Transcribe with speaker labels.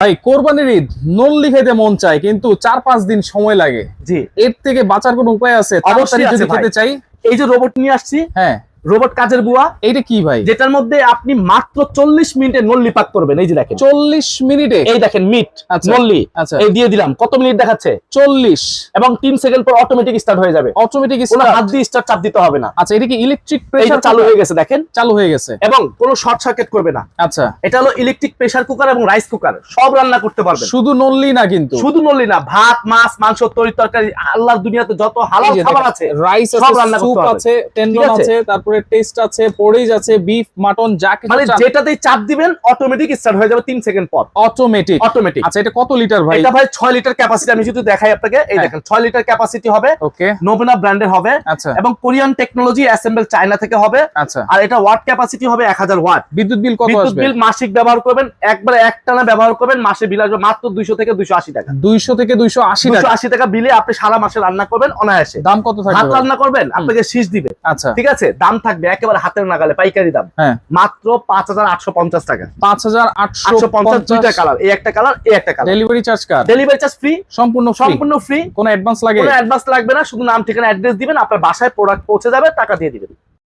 Speaker 1: ভাই কোরবানির ঈদ নল্লি খেতে মন চায় কিন্তু 4-5 দিন সময় লাগে।
Speaker 2: জি,
Speaker 1: এর থেকে বাঁচার কোনো উপায় আছে?
Speaker 2: অবশ্যই
Speaker 1: তাড়াতাড়ি
Speaker 2: আছে
Speaker 1: যদি
Speaker 2: ভাই।
Speaker 1: খেতে চাই।
Speaker 2: এই যে রোবট নিয়ে আসছি,
Speaker 1: হ্যাঁ,
Speaker 2: রোবট কাজের বুয়া,
Speaker 1: এইটা কি ভাই?
Speaker 2: যেটার মধ্যে আপনি মাত্র 40 মিনিটে নল্লি পাক করবেন। এই যে দেখেন
Speaker 1: 40 মিনিটে?
Speaker 2: এই দেখেন মিট
Speaker 1: আচ্ছা,
Speaker 2: নল্লি,
Speaker 1: আচ্ছা।
Speaker 2: এই দিয়ে দিলাম। কত মিনিট দেখাচ্ছে?
Speaker 1: 40।
Speaker 2: এবং 3 সেকেন্ড পর অটোমেটিক স্টার্ট হয়ে যাবে।
Speaker 1: অটোমেটিক
Speaker 2: কোনো
Speaker 1: স্টার্ট।
Speaker 2: হাত দিয়ে স্টার্ট চাপ দিতে হবে না।
Speaker 1: আচ্ছা, এটা কি ইলেকট্রিক
Speaker 2: এইটা
Speaker 1: প্রেসার?
Speaker 2: চালু হয়ে গেছে, দেখেন
Speaker 1: চালু হয়ে গেছে।
Speaker 2: এবং কোনো শর্ট সার্কিট করবে না।
Speaker 1: আচ্ছা,
Speaker 2: এটা হলো ইলেকট্রিক প্রেসার কুকার এবং রাইস কুকার, সব রান্না করতে পারবেন।
Speaker 1: শুধু নল্লি না কিন্তু।
Speaker 2: শুধু নল্লি না, ভাত, মাছ, মাংস, তরি তরকারি, আল্লাহর দুনিয়াতে যত হালাল খাবার আছে
Speaker 1: রাইস
Speaker 2: সব
Speaker 1: আছে,
Speaker 2: রান্না
Speaker 1: স্যুপ
Speaker 2: করতে পারবেন।
Speaker 1: আছে, টেন্ডন
Speaker 2: ঠিক আছে?
Speaker 1: আছে, তারপরে টেস্ট আছে, পোরিজ আছে, বিফ, মাটন, যা কিছু
Speaker 2: মানে
Speaker 1: চান
Speaker 2: যেটাতেই চাপ দিবেন অটোমেটিক স্টার্ট হয়ে যাবে 3 সেকেন্ড পর।
Speaker 1: অটোমেটিক।
Speaker 2: অটোমেটিক।
Speaker 1: আচ্ছা, এটা কত লিটার ভাই?
Speaker 2: এটা ভাই 6 লিটার ক্যাপাসিটি। আমি যদি দেখাই আপনাকে, এই
Speaker 1: হ্যাঁ।
Speaker 2: দেখেন 6 লিটার ক্যাপাসিটি হবে।
Speaker 1: ওকে,
Speaker 2: নোবেনা ব্র্যান্ডের হবে।
Speaker 1: আচ্ছা,
Speaker 2: এবং কোরিয়ান টেকনোলজি, অ্যাসেম্বল চায়না থেকে হবে।
Speaker 1: আচ্ছা।
Speaker 2: আর এটা ওয়াট ক্যাপাসিটি হবে 1000 ওয়াট।
Speaker 1: বিদ্যুৎ বিল কত
Speaker 2: বিদ্যুৎ
Speaker 1: আসবে?
Speaker 2: বিল মাসিক ব্যবহার করবেন, একবারে একটানা ব্যবহার করবেন, মাসে বিল আসবে মাত্র 200 থেকে 280 টাকা।
Speaker 1: 200 থেকে 280 টাকা।
Speaker 2: 280 টাকা বিলে আপনি সারা মাসে রান্না করবেন অনায়াসে।
Speaker 1: দাম কত
Speaker 2: ভাত
Speaker 1: থাকবে ভাই?
Speaker 2: রান্না করবেন, আপনাকে শীষ দিবে।
Speaker 1: আচ্ছা,
Speaker 2: ঠিক আছে, দাম থাকবে একেবারে হাতের নাগালে, পাইকারি দাম
Speaker 1: হ্যাঁ,
Speaker 2: মাত্র 5850 টাকা।
Speaker 1: 5850।
Speaker 2: 850, দুইটা কালার, এই একটা কালার, এই একটা কালার।
Speaker 1: ডেলিভারি চার্জ কার?
Speaker 2: ডেলিভারি চার্জ ফ্রি,
Speaker 1: সম্পূর্ণ ফ্রি।
Speaker 2: সম্পূর্ণ ফ্রি।
Speaker 1: কোনো অ্যাডভান্স লাগে?
Speaker 2: কোনো অ্যাডভান্স লাগবে না, শুধু নাম ঠিকানা অ্যাড্রেস দিবেন, আপনার বাসায় প্রোডাক্ট পৌঁছে যাবে, টাকা দিয়ে দিবেন।